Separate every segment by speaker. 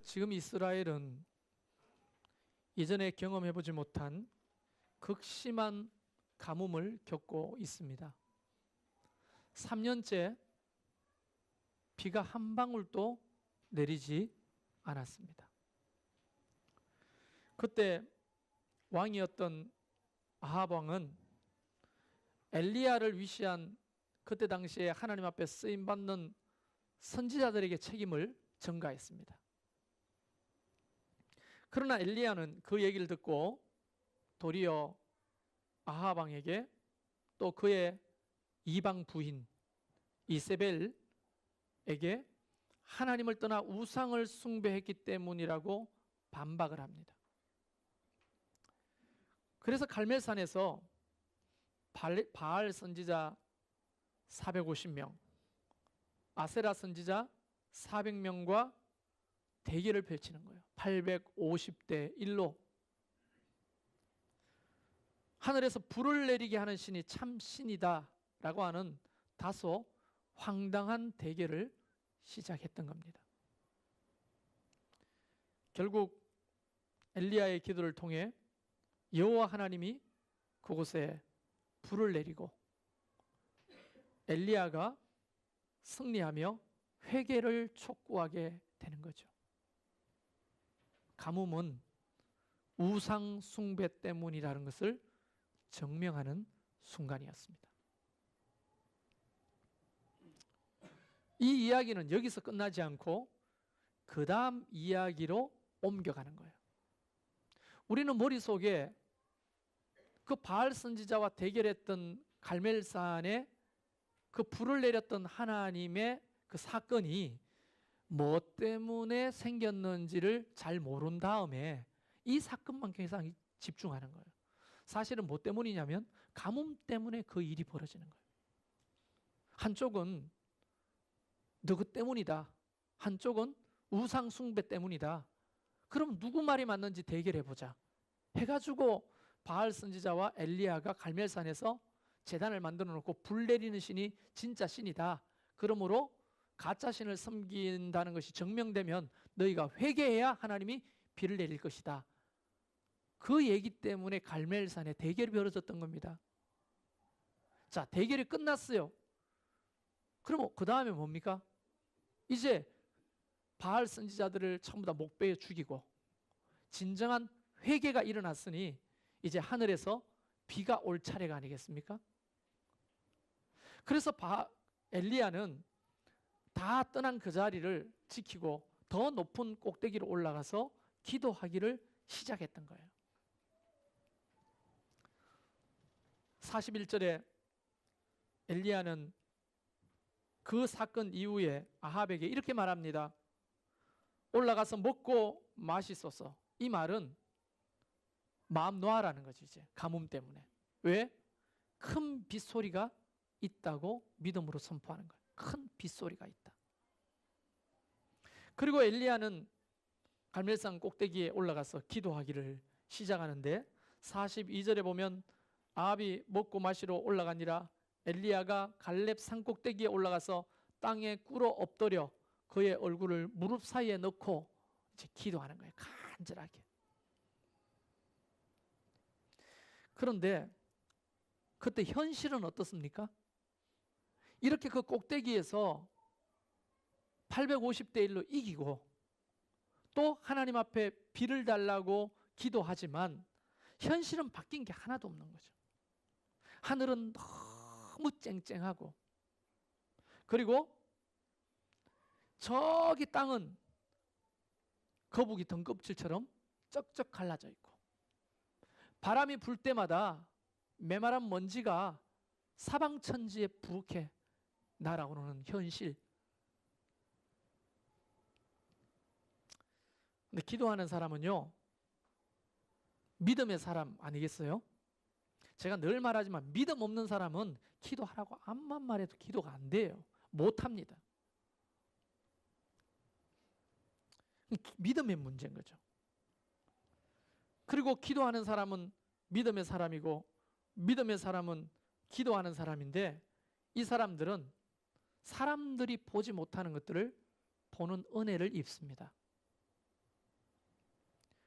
Speaker 1: 지금 이스라엘은 예전에 경험해보지 못한 극심한 가뭄을 겪고 있습니다. 3년째 비가 한 방울도 내리지 않았습니다. 그때 왕이었던 아합 왕은 엘리야를 위시한 그때 당시에 하나님 앞에 쓰임받는 선지자들에게 책임을 전가했습니다. 그러나 엘리야는 그 얘기를 듣고 도리어 아합 왕에게 또 그의 이방 부인 이세벨에게 하나님을 떠나 우상을 숭배했기 때문이라고 반박을 합니다. 그래서 갈멜산에서 바알 선지자 450명, 아세라 선지자 400명과 대결을 펼치는 거예요. 850대 1로. 하늘에서 불을 내리게 하는 신이 참 신이다 라고 하는 다소 황당한 대결을 시작했던 겁니다. 결국 엘리야의 기도를 통해 여호와 하나님이 그곳에 불을 내리고 엘리야가 승리하며 회개를 촉구하게 되는 거죠. 가뭄은 우상 숭배 때문이라는 것을 증명하는 순간이었습니다. 이 이야기는 여기서 끝나지 않고 그 다음 이야기로 옮겨가는 거예요. 우리는 머릿속에 그 바알 선지자와 대결했던 갈멜산에 그 불을 내렸던 하나님의 그 사건이 뭐 때문에 생겼는지를 잘 모른 다음에 이 사건만 계속 집중하는 거예요. 사실은 뭐 때문이냐면 가뭄 때문에 그 일이 벌어지는 거예요. 한쪽은 누구 때문이다. 한쪽은 우상 숭배 때문이다. 그럼 누구 말이 맞는지 대결해보자 해가지고 바알 선지자와 엘리야가 갈멜산에서 제단을 만들어 놓고 불 내리는 신이 진짜 신이다. 그러므로 가짜 신을 섬긴다는 것이 증명되면 너희가 회개해야 하나님이 비를 내릴 것이다. 그 얘기 때문에 갈멜산에 대결이 벌어졌던 겁니다. 자, 대결이 끝났어요. 그럼 그 다음에 뭡니까? 이제 바알 선지자들을 전부 다 목베어 죽이고 진정한 회개가 일어났으니 이제 하늘에서 비가 올 차례가 아니겠습니까? 그래서 엘리야는 다 떠난 그 자리를 지키고 더 높은 꼭대기로 올라가서 기도하기를 시작했던 거예요. 41절에 엘리야는 그 사건 이후에 아합에게 이렇게 말합니다. 올라가서 먹고 마시소서. 이 말은 마음 놓아라는 거지. 이제 가뭄 때문에. 왜? 큰 빗소리가 있다고 믿음으로 선포하는 거예요. 큰 빗소리가 있다. 그리고 엘리야는 갈멜산 꼭대기에 올라가서 기도하기를 시작하는데 42절에 보면 아합이 먹고 마시러 올라가니라 엘리야가 갈렙 산 꼭대기에 올라가서 땅에 꿇어 엎드려 그의 얼굴을 무릎 사이에 넣고 이제 기도하는 거예요. 간절하게. 그런데 그때 현실은 어떻습니까? 이렇게 그 꼭대기에서 850대 1로 이기고 또 하나님 앞에 비를 달라고 기도하지만 현실은 바뀐 게 하나도 없는 거죠. 하늘은 너무 쨍쨍하고 그리고 저기 땅은 거북이 등껍질처럼 쩍쩍 갈라져 있고 바람이 불 때마다 메마른 먼지가 사방천지에 부룩해 날아오르는 현실. 근데 기도하는 사람은요 믿음의 사람 아니겠어요? 제가 늘 말하지만 믿음 없는 사람은 기도하라고 암만 말해도 기도가 안 돼요. 못합니다. 믿음의 문제인 거죠. 그리고 기도하는 사람은 믿음의 사람이고 믿음의 사람은 기도하는 사람인데 이 사람들은 사람들이 보지 못하는 것들을 보는 은혜를 입습니다.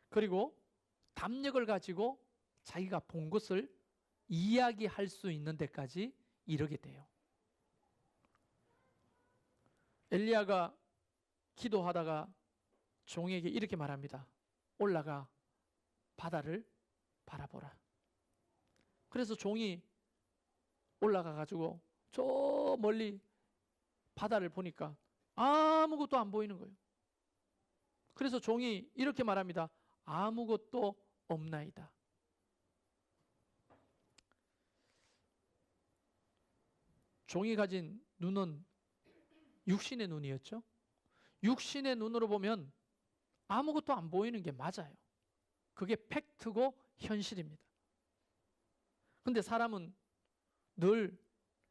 Speaker 1: 그리고 담력을 가지고 자기가 본 것을 이야기할 수 있는 데까지 이르게 돼요. 엘리야가 기도하다가 종에게 이렇게 말합니다. 올라가 바다를 바라보라. 그래서 종이 올라가 가지고 저 멀리 바다를 보니까 아무것도 안 보이는 거예요. 그래서 종이 이렇게 말합니다. 아무것도 없나이다. 종이 가진 눈은 육신의 눈이었죠. 육신의 눈으로 보면 아무것도 안 보이는 게 맞아요. 그게 팩트고 현실입니다. 근데 사람은 늘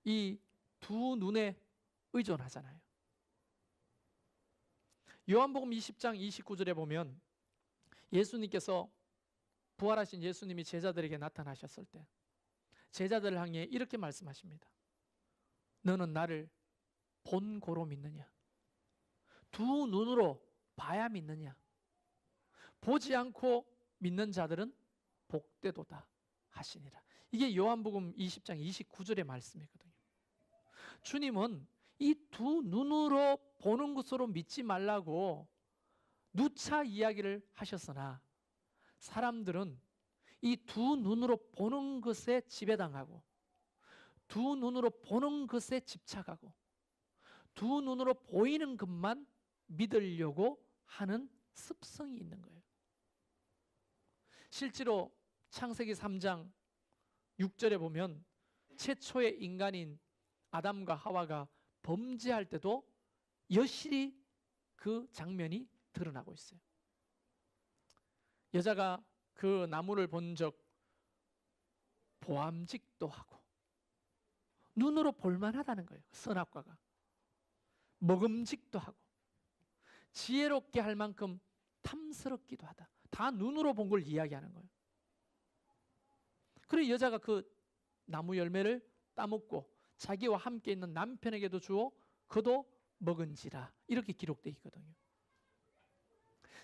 Speaker 1: 이 두 눈에 의존하잖아요. 요한복음 20장 29절에 보면 예수님께서 부활하신 예수님이 제자들에게 나타나셨을 때 제자들을 향해 이렇게 말씀하십니다. 너는 나를 본고로 믿느냐? 두 눈으로 봐야 믿느냐? 보지 않고 믿는 자들은 복되도다 하시니라. 이게 요한복음 20장 29절의 말씀이거든요. 주님은 이 두 눈으로 보는 것으로 믿지 말라고 누차 이야기를 하셨으나 사람들은 이 두 눈으로 보는 것에 지배당하고 두 눈으로 보는 것에 집착하고 두 눈으로 보이는 것만 믿으려고 하는 습성이 있는 거예요. 실제로 창세기 3장 6절에 보면 최초의 인간인 아담과 하와가 범죄할 때도 여실히 그 장면이 드러나고 있어요. 여자가 그 나무를 본 적 보암직도 하고 눈으로 볼만하다는 거예요. 선악과가 먹음직도 하고 지혜롭게 할 만큼 탐스럽기도 하다. 다 눈으로 본 걸 이야기하는 거예요. 그리고 여자가 그 나무 열매를 따먹고 자기와 함께 있는 남편에게도 주어 그도 먹은지라 이렇게 기록되어 있거든요.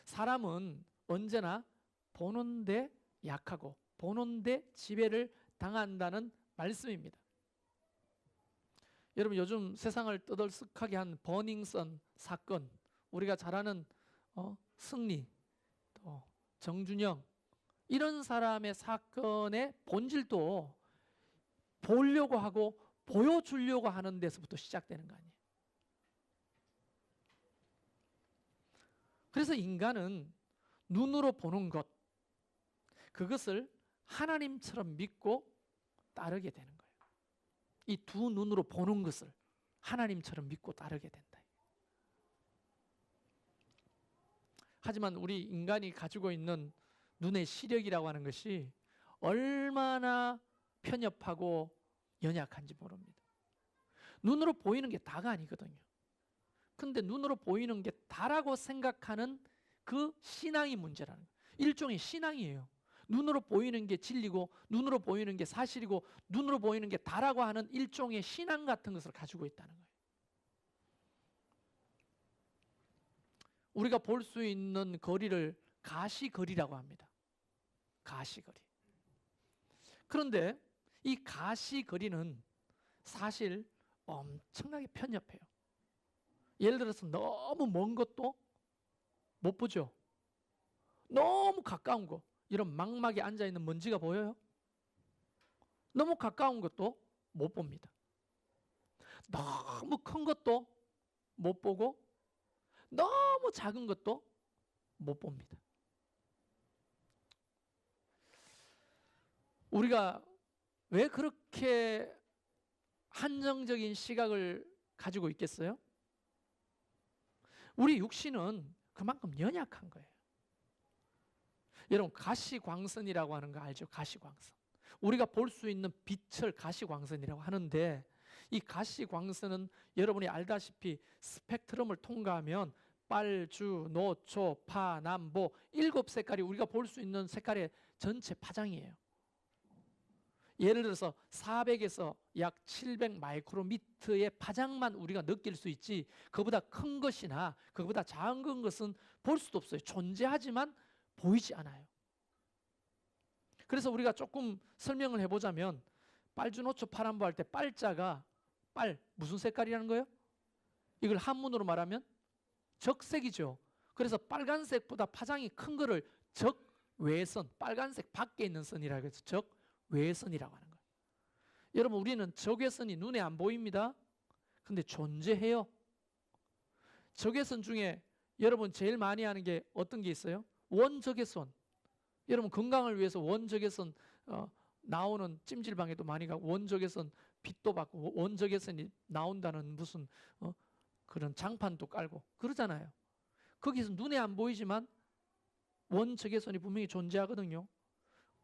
Speaker 1: 사람은 언제나 보는데 약하고 보는데 지배를 당한다는 말씀입니다. 여러분 요즘 세상을 떠들썩하게 한 버닝썬 사건, 우리가 잘 아는 승리, 또 정준영 이런 사람의 사건의 본질도 보려고 하고 보여주려고 하는 데서부터 시작되는 거 아니에요. 그래서 인간은 눈으로 보는 것, 그것을 하나님처럼 믿고 따르게 되는 거예요. 이 두 눈으로 보는 것을 하나님처럼 믿고 따르게 된다. 하지만 우리 인간이 가지고 있는 눈의 시력이라고 하는 것이 얼마나 편협하고 연약한지 모릅니다. 눈으로 보이는 게 다가 아니거든요. 근데 눈으로 보이는 게 다라고 생각하는 그 신앙이 문제라는 거예요. 일종의 신앙이에요. 눈으로 보이는 게 진리고 눈으로 보이는 게 사실이고 눈으로 보이는 게 다라고 하는 일종의 신앙 같은 것을 가지고 있다는 거예요. 우리가 볼 수 있는 거리를 가시거리라고 합니다. 가시거리. 그런데 이 가시거리는 사실 엄청나게 편협해요. 예를 들어서 너무 먼 것도 못 보죠. 너무 가까운 거, 이런 망막에 앉아있는 먼지가 보여요? 너무 가까운 것도 못 봅니다. 너무 큰 것도 못 보고 너무 작은 것도 못 봅니다. 우리가 왜 그렇게 한정적인 시각을 가지고 있겠어요? 우리 육신은 그만큼 연약한 거예요. 여러분 가시광선이라고 하는 거 알죠? 가시광선. 우리가 볼 수 있는 빛을 가시광선이라고 하는데 이 가시광선은 여러분이 알다시피 스펙트럼을 통과하면 빨주, 노초, 파, 남보 7색깔이 우리가 볼 수 있는 색깔의 전체 파장이에요. 예를 들어서 400에서 약 700 마이크로미터의 파장만 우리가 느낄 수 있지 그보다 큰 것이나 그보다 작은 것은 볼 수도 없어요. 존재하지만 보이지 않아요. 그래서 우리가 조금 설명을 해보자면 빨주노초 파란보 할 때 빨자가 무슨 색깔이라는 거예요? 이걸 한문으로 말하면 적색이죠. 그래서 빨간색보다 파장이 큰 거를 적외선, 빨간색 밖에 있는 선이라고 해서 적외선이라고 하는 거예요. 여러분, 우리는 적외선이 눈에 안 보입니다. 근데 존재해요. 적외선 중에 여러분 제일 많이 하는 게 어떤 게 있어요? 원적외선. 여러분 건강을 위해서 원적외선 나오는 찜질방에도 많이 가고 원적외선 빛도 받고 원적외선이 나온다는 무슨 그런 장판도 깔고 그러잖아요. 거기서 눈에 안 보이지만 원적외선이 분명히 존재하거든요.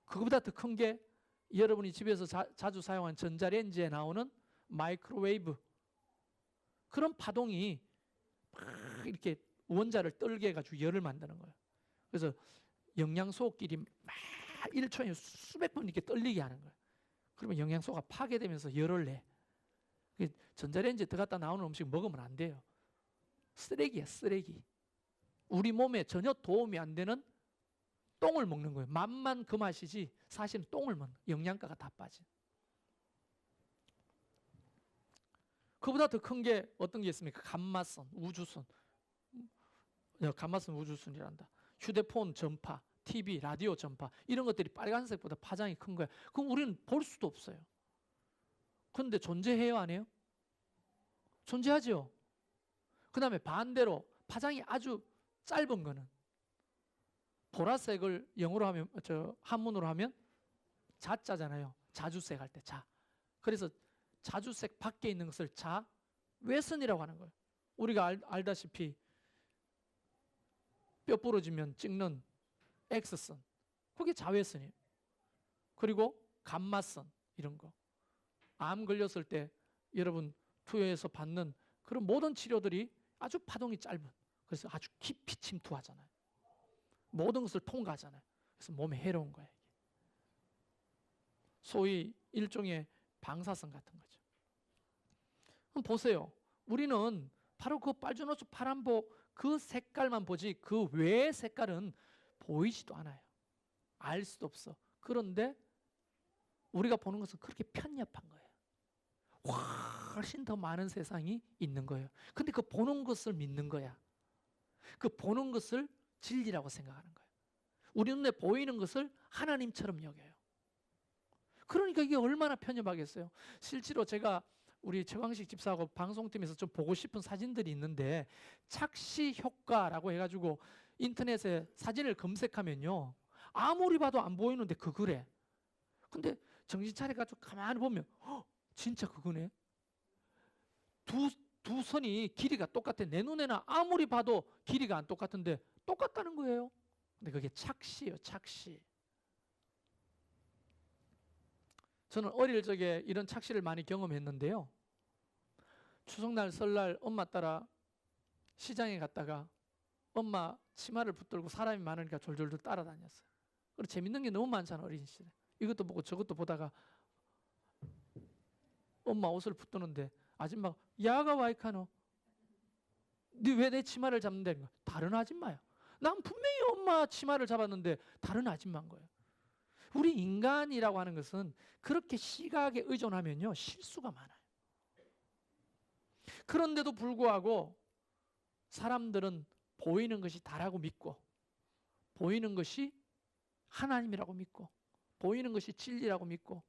Speaker 1: 그거보다 더 큰 게 여러분이 집에서 자주 사용한 전자레인지에 나오는 마이크로웨이브, 그런 파동이 막 이렇게 원자를 떨게 해가지고 열을 만드는 거예요. 그래서 영양소끼리 막 1초에 수백 번 이렇게 떨리게 하는 거예요. 그러면 영양소가 파괴되면서 열을 내. 전자레인지에 들어갔다 나오는 음식 먹으면 안 돼요. 쓰레기야, 쓰레기. 우리 몸에 전혀 도움이 안 되는 똥을 먹는 거예요. 맛만 그 맛이지 사실은 똥을 먹는 거예요. 영양가가 다 빠진. 그보다 더 큰 게 어떤 게 있습니까? 감마선, 우주선. 감마선, 우주선이란다. 휴대폰 전파, TV, 라디오 전파, 이런 것들이 빨간색보다 파장이 큰 거야. 그럼 우리는 볼 수도 없어요. 그런데 존재해요, 안 해요? 존재하죠. 그 다음에 반대로 파장이 아주 짧은 거는 보라색을 영어로 하면, 한문으로 하면 자자잖아요. 자주색 할 때 자. 그래서 자주색 밖에 있는 것을 자외선이라고 하는 거예요. 우리가 알다시피 뼈 부러지면 찍는 X선, 그게 자외선이에요. 그리고 감마선, 이런 거. 암 걸렸을 때 여러분 투여해서 받는 그런 모든 치료들이 아주 파동이 짧은, 그래서 아주 깊이 침투하잖아요. 모든 것을 통과하잖아요. 그래서 몸에 해로운 거예요. 소위 일종의 방사선 같은 거죠. 그럼 보세요. 우리는 바로 그 빨주노초 파란보 그 색깔만 보지 그 외의 색깔은 보이지도 않아요. 알 수도 없어. 그런데 우리가 보는 것은 그렇게 편협한 거예요. 훨씬 더 많은 세상이 있는 거예요. 근데 그 보는 것을 믿는 거야. 그 보는 것을 진리라고 생각하는 거예요. 우리 눈에 보이는 것을 하나님처럼 여겨요. 그러니까 이게 얼마나 편협하겠어요. 실제로 제가 우리 최광식 집사하고 방송팀에서 좀 보고 싶은 사진들이 있는데, 착시 효과라고 해가지고 인터넷에 사진을 검색하면요, 아무리 봐도 안 보이는데 그거래. 근데 정신 차려가지고 가만히 보면 진짜 그거네. 두 선이 길이가 똑같아. 내 눈에는 아무리 봐도 길이가 안 똑같은데 똑같다는 거예요. 근데 그게 착시예요, 착시. 저는 어릴 적에 이런 착시를 많이 경험했는데요. 추석날, 설날 엄마 따라 시장에 갔다가 엄마 치마를 붙들고 사람이 많으니까 졸졸졸 따라다녔어요. 그리고 재밌는 게 너무 많잖아, 어린 시절에. 이것도 보고 저것도 보다가 엄마 옷을 붙드는데 아줌마가 야가 와이카노, 네 왜 내 치마를 잡는데? 다른 아줌마야. 난 분명히 엄마 치마를 잡았는데 다른 아줌마인 거예요. 우리 인간이라고 하는 것은 그렇게 시각에 의존하면요, 실수가 많아요. 그런데도 불구하고 사람들은 보이는 것이 다라고 믿고, 보이는 것이 하나님이라고 믿고, 보이는 것이 진리라고 믿고,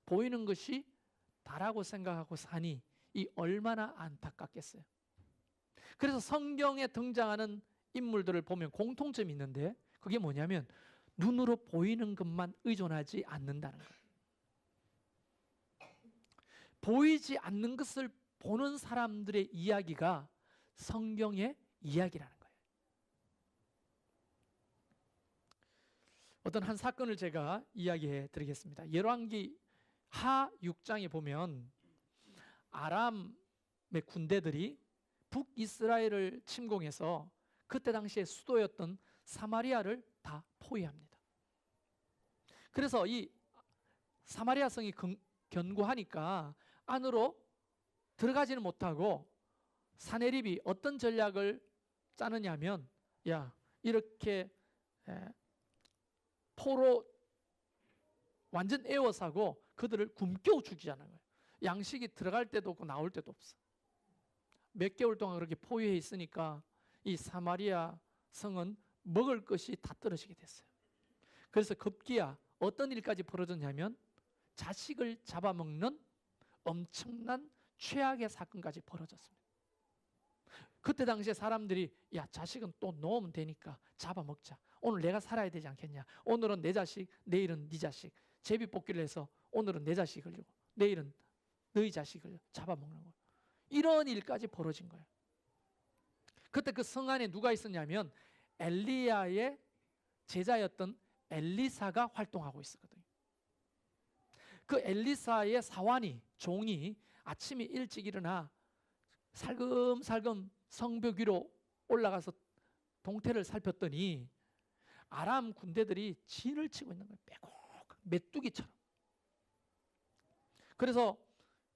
Speaker 1: 보이는 것이 다라고 생각하고 사니 이 얼마나 안타깝겠어요. 그래서 성경에 등장하는 인물들을 보면 공통점이 있는데, 그게 뭐냐면 눈으로 보이는 것만 의존하지 않는다는 거예요. 보이지 않는 것을 보는 사람들의 이야기가 성경의 이야기라는 거예요. 어떤 한 사건을 제가 이야기해 드리겠습니다. 열왕기 하 6장에 보면 아람의 군대들이 북이스라엘을 침공해서 그때 당시에 수도였던 사마리아를 다 포위합니다. 그래서 이 사마리아 성이 견고하니까 안으로 들어가지는 못하고 사네립이 어떤 전략을 짜느냐면, 야, 이렇게 포로 완전 에워싸고 그들을 굶겨 죽이자는 거예요. 양식이 들어갈 때도 없고 나올 때도 없어. 몇 개월 동안 그렇게 포위해 있으니까 이 사마리아 성은 먹을 것이 다 떨어지게 됐어요. 그래서 급기야 어떤 일까지 벌어졌냐면 자식을 잡아먹는 엄청난 최악의 사건까지 벌어졌습니다. 그때 당시에 사람들이 야, 자식은 또 놓으면 되니까 잡아먹자. 오늘 내가 살아야 되지 않겠냐. 오늘은 내 자식, 내일은 네 자식. 제비뽑기를 해서 오늘은 내 자식을 주고 내일은 너희 자식을 잡아먹는 거예요. 이런 일까지 벌어진 거예요. 그때 그 성 안에 누가 있었냐면 엘리야의 제자였던 엘리사가 활동하고 있었거든요. 그 엘리사의 사환이, 종이 아침에 일찍 일어나 살금살금 성벽 위로 올라가서 동태를 살폈더니 아람 군대들이 진을 치고 있는 거예요. 빼곡 메뚜기처럼. 그래서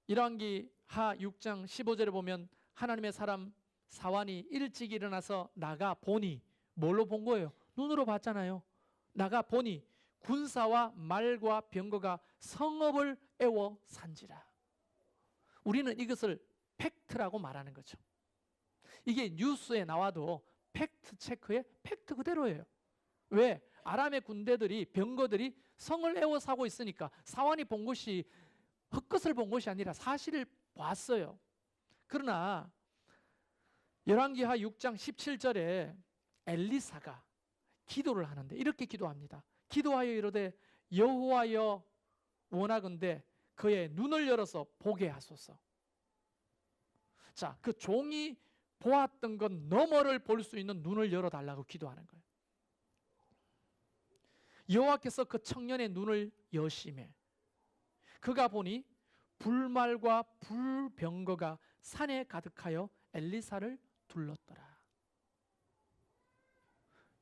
Speaker 1: 열왕기하 6장 15절에 보면 하나님의 사람 사환이 일찍 일어나서 나가 보니, 뭘로 본 거예요? 눈으로 봤잖아요. 나가 보니 군사와 말과 병거가 성읍을 에워 산지라. 우리는 이것을 팩트라고 말하는 거죠. 이게 뉴스에 나와도 팩트 체크의 팩트 그대로예요. 왜? 아람의 군대들이, 병거들이 성을 에워싸고 있으니까 사환이 본 것이 헛것을 본 것이 아니라 사실을 봤어요. 그러나 열왕기하 6장 17절에 엘리사가 기도를 하는데 이렇게 기도합니다. 기도하여 이르되 여호와여 원하건대 그의 눈을 열어서 보게 하소서. 자, 그 종이 보았던 것 너머를 볼 수 있는 눈을 열어달라고 기도하는 거예요. 여호와께서 그 청년의 눈을 여시매 그가 보니 불말과 불병거가 산에 가득하여 엘리사를 둘렀더라.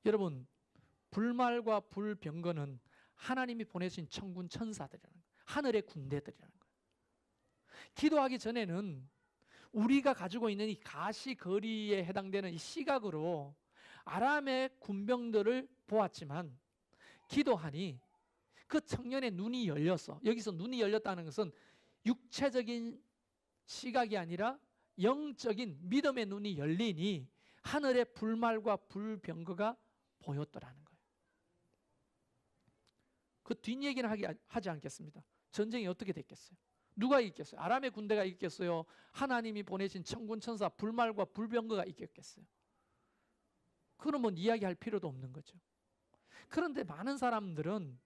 Speaker 1: 여러분, 불말과 불병거는 하나님이 보내신 천군 천사들이라는 거예요. 하늘의 군대들이라는 거예요. 기도하기 전에는 우리가 가지고 있는 이 가시거리에 해당되는 이 시각으로 아람의 군병들을 보았지만 기도하니 그 청년의 눈이 열렸어. 여기서 눈이 열렸다는 것은 육체적인 시각이 아니라 영적인 믿음의 눈이 열리니 하늘의 불말과 불병거가 보였더라는 거예요. 그 뒷얘기는 하지 않겠습니다. 전쟁이 어떻게 됐겠어요? 누가 이겼겠어요? 아람의 군대가 이겼겠어요? 하나님이 보내신 천군 천사 불말과 불병거가 이겼겠어요? 그러면 이야기할 필요도 없는 거죠. 그런데 많은 사람들은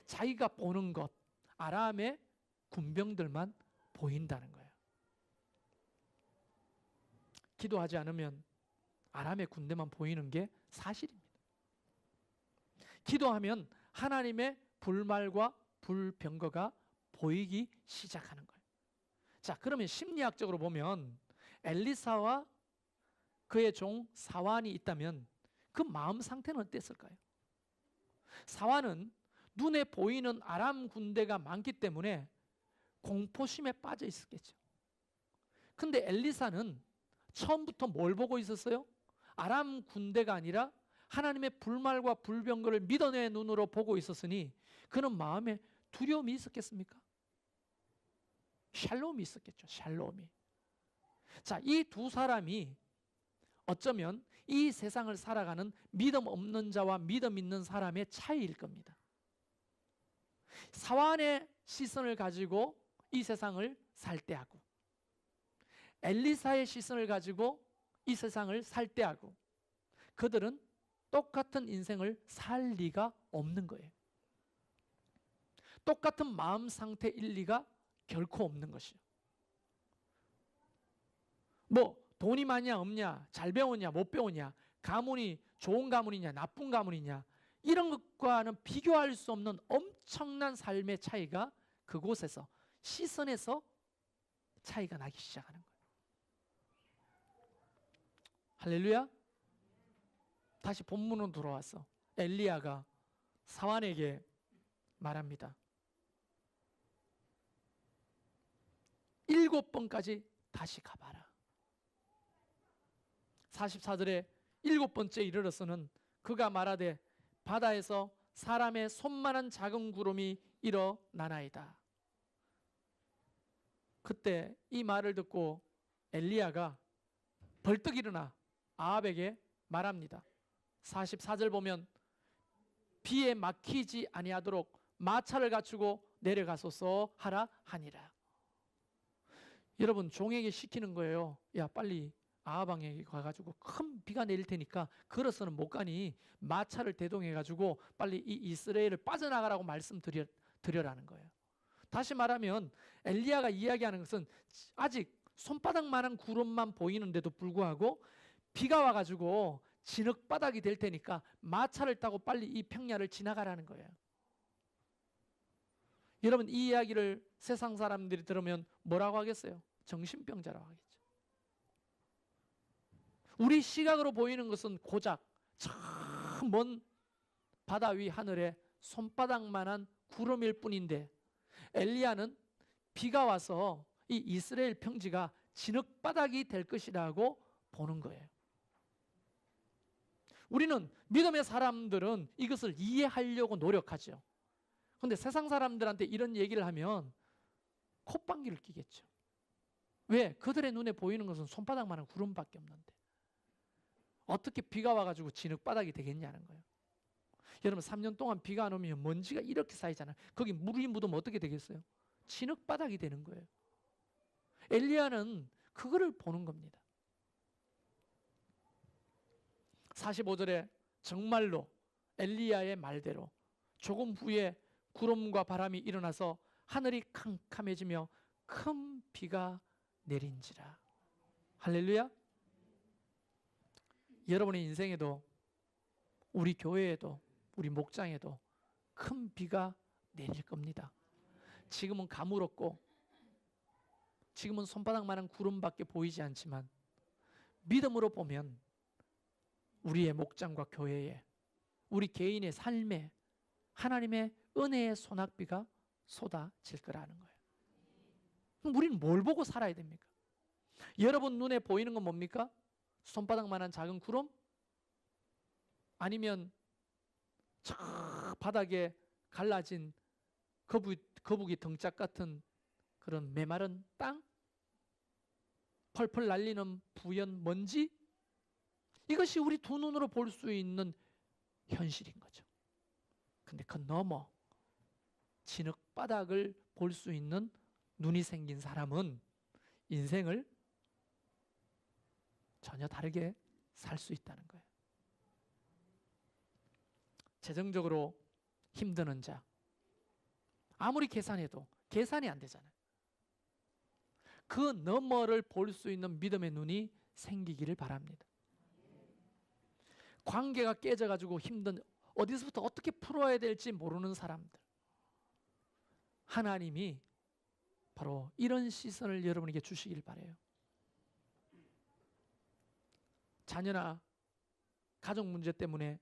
Speaker 1: 자기가 보는 것, 아람의 군병들만 보인다는 거예요. 기도하지 않으면 아람의 군대만 보이는 게 사실입니다. 기도하면 하나님의 불말과 불병거가 보이기 시작하는 거예요. 자, 그러면 심리학적으로 보면 엘리사와 그의 종 사환이 있다면 그 마음 상태는 어땠을까요? 사환은 눈에 보이는 아람 군대가 많기 때문에 공포심에 빠져 있었겠죠. 근데 엘리사는 처음부터 뭘 보고 있었어요? 아람 군대가 아니라 하나님의 불말과 불병거를 믿어내 눈으로 보고 있었으니 그는 마음에 두려움이 있었겠습니까? 샬롬이 있었겠죠. 샬롬이. 자, 이 두 사람이 어쩌면 이 세상을 살아가는 믿음 없는 자와 믿음 있는 사람의 차이일 겁니다. 사환의 시선을 가지고 이 세상을 살 때하고 엘리사의 시선을 가지고 이 세상을 살 때하고 그들은 똑같은 인생을 살 리가 없는 거예요. 똑같은 마음 상태일 리가 결코 없는 것이요. 뭐 돈이 많냐 없냐, 잘 배웠냐 못 배웠냐, 가문이 좋은 가문이냐 나쁜 가문이냐 이런 것과는 비교할 수 없는 엄청난 삶의 차이가 그곳에서 시선에서 차이가 나기 시작하는 거예요. 할렐루야. 다시 본문으로 돌아와서 엘리야가 사환에게 말합니다. 7번까지 다시 가봐라. 44절에 7번째 이르러서는 그가 말하되 바다에서 사람의 손만한 작은 구름이 일어나나이다. 그때 이 말을 듣고 엘리야가 벌떡 일어나 아합에게 말합니다. 44절 보면 비에 막히지 아니하도록 마차를 갖추고 내려가소서 하라 하니라. 여러분, 종에게 시키는 거예요. 야, 빨리 아합왕에게 가가지고 큰 비가 내릴 테니까 걸어서는 못 가니 마차를 대동해가지고 빨리 이 이스라엘을 빠져나가라고 말씀드려라는 거예요. 다시 말하면 엘리야가 이야기하는 것은 아직 손바닥만한 구름만 보이는데도 불구하고 비가 와가지고 진흙바닥이 될 테니까 마차를 타고 빨리 이 평야를 지나가라는 거예요. 여러분, 이 이야기를 세상 사람들이 들으면 뭐라고 하겠어요? 정신병자라고 하겠죠. 우리 시각으로 보이는 것은 고작 저 먼 바다 위 하늘에 손바닥만한 구름일 뿐인데 엘리야는 비가 와서 이 이스라엘 평지가 진흙바닥이 될 것이라고 보는 거예요. 우리는 믿음의 사람들은 이것을 이해하려고 노력하죠. 그런데 세상 사람들한테 이런 얘기를 하면 콧방귀를 뀌겠죠. 왜? 그들의 눈에 보이는 것은 손바닥만한 구름밖에 없는데 어떻게 비가 와가지고 진흙바닥이 되겠냐는 거예요. 여러분, 3년 동안 비가 안 오면 먼지가 이렇게 쌓이잖아요. 거기 물이 묻으면 어떻게 되겠어요? 진흙바닥이 되는 거예요. 엘리야는 그거를 보는 겁니다. 45절에 정말로 엘리야의 말대로 조금 후에 구름과 바람이 일어나서 하늘이 캄캄해지며 큰 비가 내린지라. 할렐루야. 여러분의 인생에도 우리 교회에도 우리 목장에도 큰 비가 내릴 겁니다. 지금은 가물었고 지금은 손바닥만한 구름밖에 보이지 않지만 믿음으로 보면 우리의 목장과 교회에 우리 개인의 삶에 하나님의 은혜의 소낙비가 쏟아질 거라는 거예요. 그럼 우리는 뭘 보고 살아야 됩니까? 여러분 눈에 보이는 건 뭡니까? 손바닥만한 작은 구름? 아니면 저 바닥에 갈라진 거북이 등짝 같은 그런 메마른 땅? 펄펄 날리는 부연 먼지? 이것이 우리 두 눈으로 볼 수 있는 현실인 거죠. 근데 그 너머 진흙바닥을 볼 수 있는 눈이 생긴 사람은 인생을 전혀 다르게 살 수 있다는 거예요. 재정적으로 힘드는 자, 아무리 계산해도 계산이 안 되잖아요. 그 너머를 볼 수 있는 믿음의 눈이 생기기를 바랍니다. 관계가 깨져가지고 힘든, 어디서부터 어떻게 풀어야 될지 모르는 사람들, 하나님이 바로 이런 시선을 여러분에게 주시길 바라요. 자녀나 가족 문제 때문에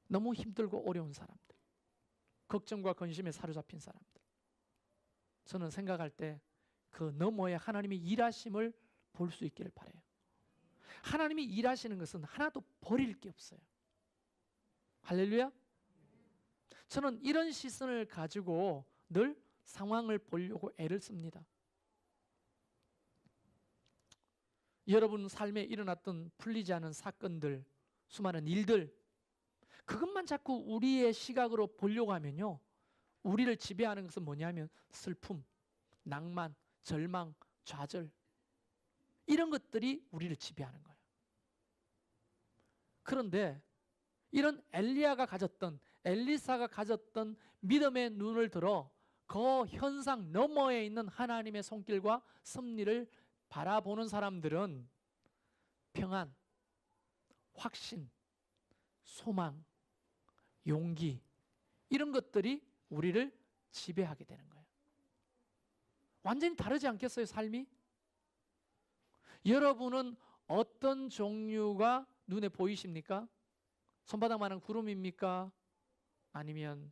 Speaker 1: 너무 힘들고 어려운 사람들, 걱정과 근심에 사로잡힌 사람들, 저는 생각할 때 그 너머에 하나님의 일하심을 볼 수 있기를 바라요. 하나님이 일하시는 것은 하나도 버릴 게 없어요. 할렐루야. 저는 이런 시선을 가지고 늘 상황을 보려고 애를 씁니다. 여러분 삶에 일어났던 풀리지 않은 사건들, 수많은 일들, 그것만 자꾸 우리의 시각으로 보려고 하면요, 우리를 지배하는 것은 뭐냐면 슬픔, 낭만, 절망, 좌절, 이런 것들이 우리를 지배하는 거예요. 그런데 이런 엘리야가 가졌던, 엘리사가 가졌던 믿음의 눈을 들어 그 현상 너머에 있는 하나님의 손길과 섭리를 바라보는 사람들은 평안, 확신, 소망, 용기, 이런 것들이 우리를 지배하게 되는 거예요. 완전히 다르지 않겠어요, 삶이? 여러분은 어떤 종류가 눈에 보이십니까? 손바닥만한 구름입니까? 아니면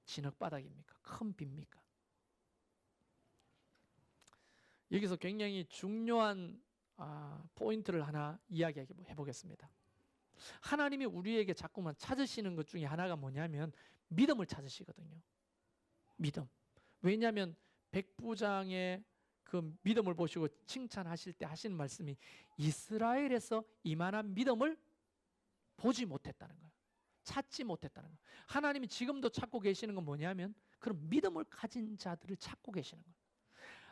Speaker 1: 진흙바닥입니까? 큰 비입니까? 여기서 굉장히 중요한 포인트를 하나 이야기해 보겠습니다. 하나님이 우리에게 자꾸만 찾으시는 것 중에 하나가 뭐냐면 믿음을 찾으시거든요. 믿음. 왜냐하면 백부장의 그 믿음을 보시고 칭찬하실 때 하시는 말씀이 이스라엘에서 이만한 믿음을 보지 못했다는 거예요. 찾지 못했다는 거예요. 하나님이 지금도 찾고 계시는 건 뭐냐면 그런 믿음을 가진 자들을 찾고 계시는 거예요.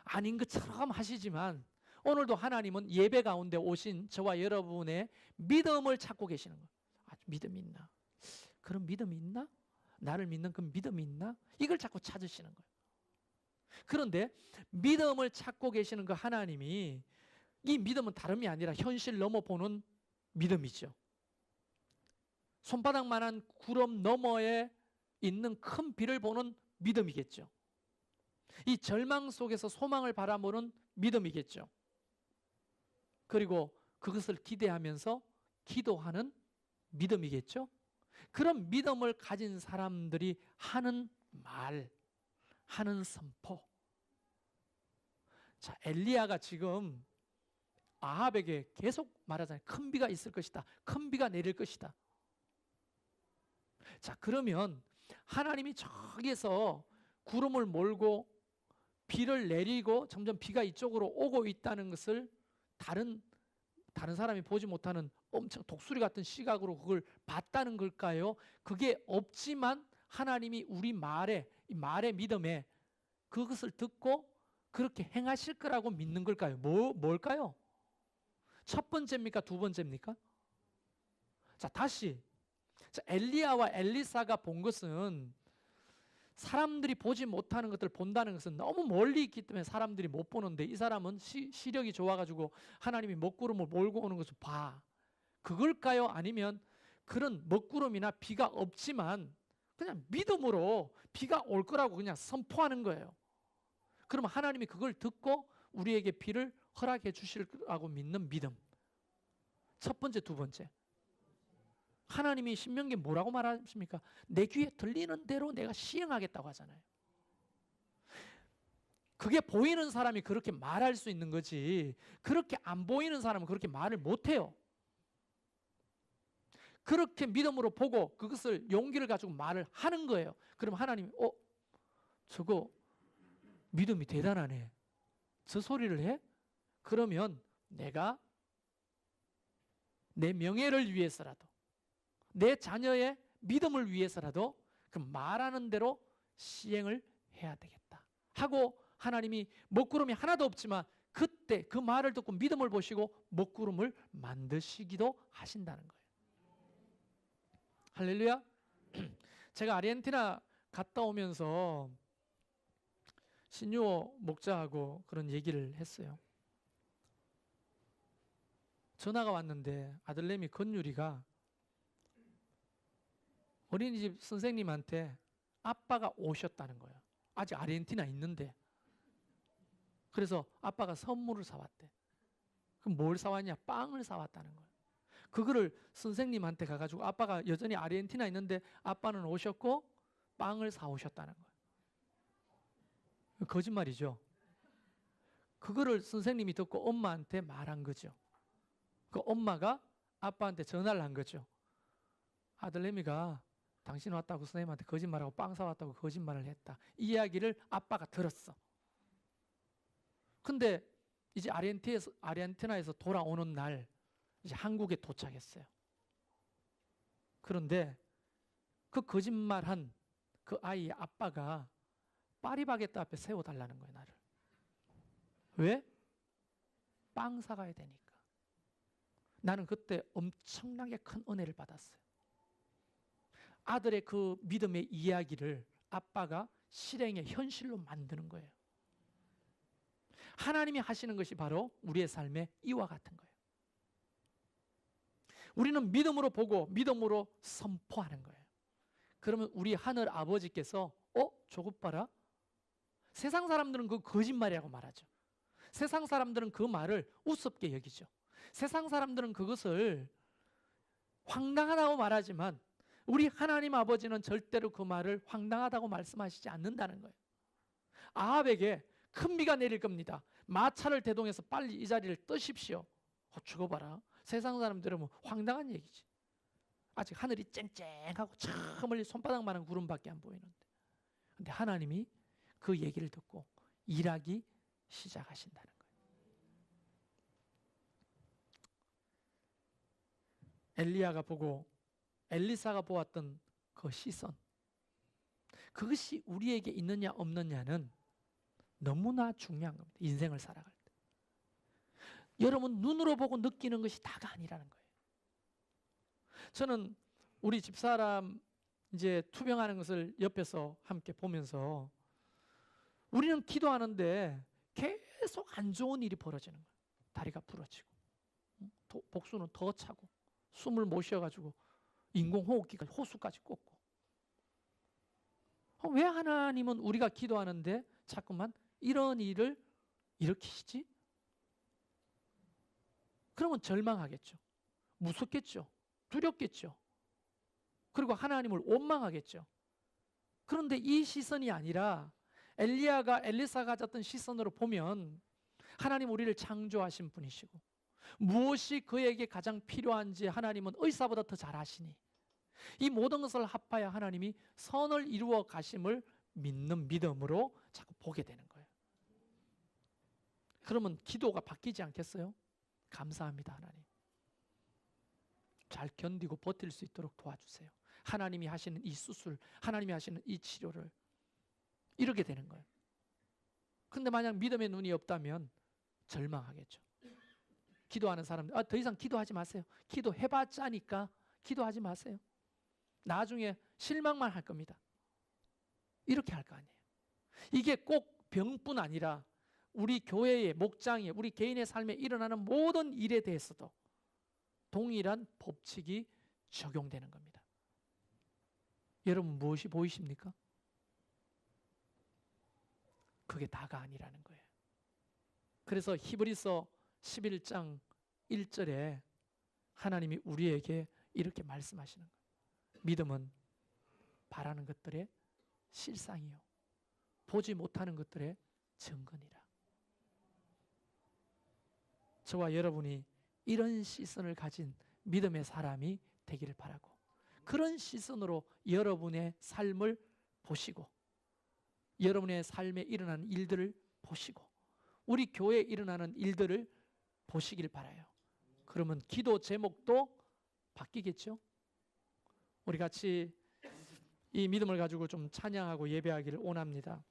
Speaker 1: 아닌 것처럼 하시지만 오늘도 하나님은 예배 가운데 오신 저와 여러분의 믿음을 찾고 계시는 거예요. 아, 믿음이 있나? 그런 믿음이 있나? 나를 믿는 그 믿음이 있나? 이걸 자꾸 찾으시는 거예요. 그런데 믿음을 찾고 계시는 그 하나님이 이 믿음은 다름이 아니라 현실 넘어보는 믿음이죠. 손바닥만한 구름 너머에 있는 큰 비를 보는 믿음이겠죠. 이 절망 속에서 소망을 바라보는 믿음이겠죠. 그리고 그것을 기대하면서 기도하는 믿음이겠죠. 그런 믿음을 가진 사람들이 하는 말, 하는 선포. 자, 엘리야가 지금 아합에게 계속 말하잖아요. 큰 비가 있을 것이다. 큰 비가 내릴 것이다. 자, 그러면 하나님이 저기에서 구름을 몰고 비를 내리고 점점 비가 이쪽으로 오고 있다는 것을 다른 사람이 보지 못하는 엄청 독수리 같은 시각으로 그걸 봤다는 걸까요? 그게 없지만 하나님이 우리 이 말의 믿음에 그것을 듣고 그렇게 행하실 거라고 믿는 걸까요? 뭘까요? 첫 번째입니까? 두 번째입니까? 자, 다시. 자, 엘리야와 엘리사가 본 것은 사람들이 보지 못하는 것들을 본다는 것은 너무 멀리 있기 때문에 사람들이 못 보는데 이 사람은 시력이 좋아가지고 하나님이 먹구름을 몰고 오는 것을 봐. 그걸까요? 아니면 그런 먹구름이나 비가 없지만 그냥 믿음으로 비가 올 거라고 그냥 선포하는 거예요. 그러면 하나님이 그걸 듣고 우리에게 비를 허락해 주실 거라고 믿는 믿음. 첫 번째, 두 번째. 하나님이 신명기에 뭐라고 말하십니까? 내 귀에 들리는 대로 내가 시행하겠다고 하잖아요. 그게 보이는 사람이 그렇게 말할 수 있는 거지 그렇게 안 보이는 사람은 그렇게 말을 못해요. 그렇게 믿음으로 보고 그것을 용기를 가지고 말을 하는 거예요. 그럼 하나님이 저거 믿음이 대단하네. 저 소리를 해? 그러면 내가 내 명예를 위해서라도 내 자녀의 믿음을 위해서라도 그 말하는 대로 시행을 해야 되겠다 하고 하나님이 먹구름이 하나도 없지만 그때 그 말을 듣고 믿음을 보시고 먹구름을 만드시기도 하신다는 거예요. 할렐루야. 제가 아르헨티나 갔다 오면서 신유호 목자하고 그런 얘기를 했어요. 전화가 왔는데 아들내미 건율이가 어린이집 선생님한테 아빠가 오셨다는 거예요. 아직 아르헨티나 있는데. 그래서 아빠가 선물을 사왔대. 그럼 뭘 사왔냐? 빵을 사왔다는 거예요. 그거를 선생님한테 가가지고 아빠가 여전히 아르헨티나 있는데 아빠는 오셨고 빵을 사오셨다는 거예요. 거짓말이죠. 그거를 선생님이 듣고 엄마한테 말한 거죠. 그 엄마가 아빠한테 전화를 한 거죠. 아들내미가 당신 왔다고 선생님한테 거짓말하고 빵 사왔다고 거짓말을 했다. 이 이야기를 아빠가 들었어. 근데 이제 아르헨티나에서 돌아오는 날 이제 한국에 도착했어요. 그런데 그 거짓말한 그 아이의 아빠가 파리바게뜨 앞에 세워달라는 거예요, 나를. 왜? 빵 사가야 되니까. 나는 그때 엄청나게 큰 은혜를 받았어요. 아들의 그 믿음의 이야기를 아빠가 실행의 현실로 만드는 거예요. 하나님이 하시는 것이 바로 우리의 삶의 이와 같은 거예요. 우리는 믿음으로 보고 믿음으로 선포하는 거예요. 그러면 우리 하늘 아버지께서 저것 봐라. 세상 사람들은 그 거짓말이라고 말하죠. 세상 사람들은 그 말을 우습게 여기죠. 세상 사람들은 그것을 황당하다고 말하지만 우리 하나님 아버지는 절대로 그 말을 황당하다고 말씀하시지 않는다는 거예요. 아합에게 큰 비가 내릴 겁니다. 마차를 대동해서 빨리 이 자리를 뜨십시오. 저거 봐라. 세상 사람들은 뭐 황당한 얘기지. 아직 하늘이 쨍쨍하고 저 멀리 손바닥만한 구름밖에 안 보이는데, 근데 하나님이 그 얘기를 듣고 일하기 시작하신다는 거예요. 엘리야가 보고 엘리사가 보았던 그 시선, 그것이 우리에게 있느냐 없느냐는 너무나 중요한 겁니다. 인생을 살아갈 때 여러분 눈으로 보고 느끼는 것이 다가 아니라는 거예요. 저는 우리 집사람 이제 투병하는 것을 옆에서 함께 보면서 우리는 기도하는데 계속 안 좋은 일이 벌어지는 거예요. 다리가 부러지고 복수는 더 차고 숨을 못 쉬어가지고 인공호흡기가 호수까지 꽂고, 왜 하나님은 우리가 기도하는데 자꾸만 이런 일을 일으키시지? 그러면 절망하겠죠. 무섭겠죠. 두렵겠죠. 그리고 하나님을 원망하겠죠. 그런데 이 시선이 아니라 엘리야가 엘리사가 가졌던 시선으로 보면 하나님 우리를 창조하신 분이시고 무엇이 그에게 가장 필요한지 하나님은 의사보다 더 잘 아시니 이 모든 것을 합하여 하나님이 선을 이루어 가심을 믿는 믿음으로 자꾸 보게 되는 거예요. 그러면 기도가 바뀌지 않겠어요? 감사합니다 하나님. 잘 견디고 버틸 수 있도록 도와주세요. 하나님이 하시는 이 수술, 하나님이 하시는 이 치료를 이렇게 되는 거예요. 근데 만약 믿음의 눈이 없다면 절망하겠죠. 기도하는 사람들, 더 이상 기도하지 마세요. 기도해봤자니까 기도하지 마세요. 나중에 실망만 할 겁니다. 이렇게 할 거 아니에요. 이게 꼭 병뿐 아니라 우리 교회의 목장에 우리 개인의 삶에 일어나는 모든 일에 대해서도 동일한 법칙이 적용되는 겁니다. 여러분 무엇이 보이십니까? 그게 다가 아니라는 거예요. 그래서 히브리서 11장 1절에 하나님이 우리에게 이렇게 말씀하시는 거예요. 믿음은 바라는 것들의 실상이요 보지 못하는 것들의 증거니라. 저와 여러분이 이런 시선을 가진 믿음의 사람이 되기를 바라고, 그런 시선으로 여러분의 삶을 보시고 여러분의 삶에 일어나는 일들을 보시고 우리 교회에 일어나는 일들을 보시길 바라요. 그러면 기도 제목도 바뀌겠죠? 우리 같이 이 믿음을 가지고 좀 찬양하고 예배하기를 원합니다.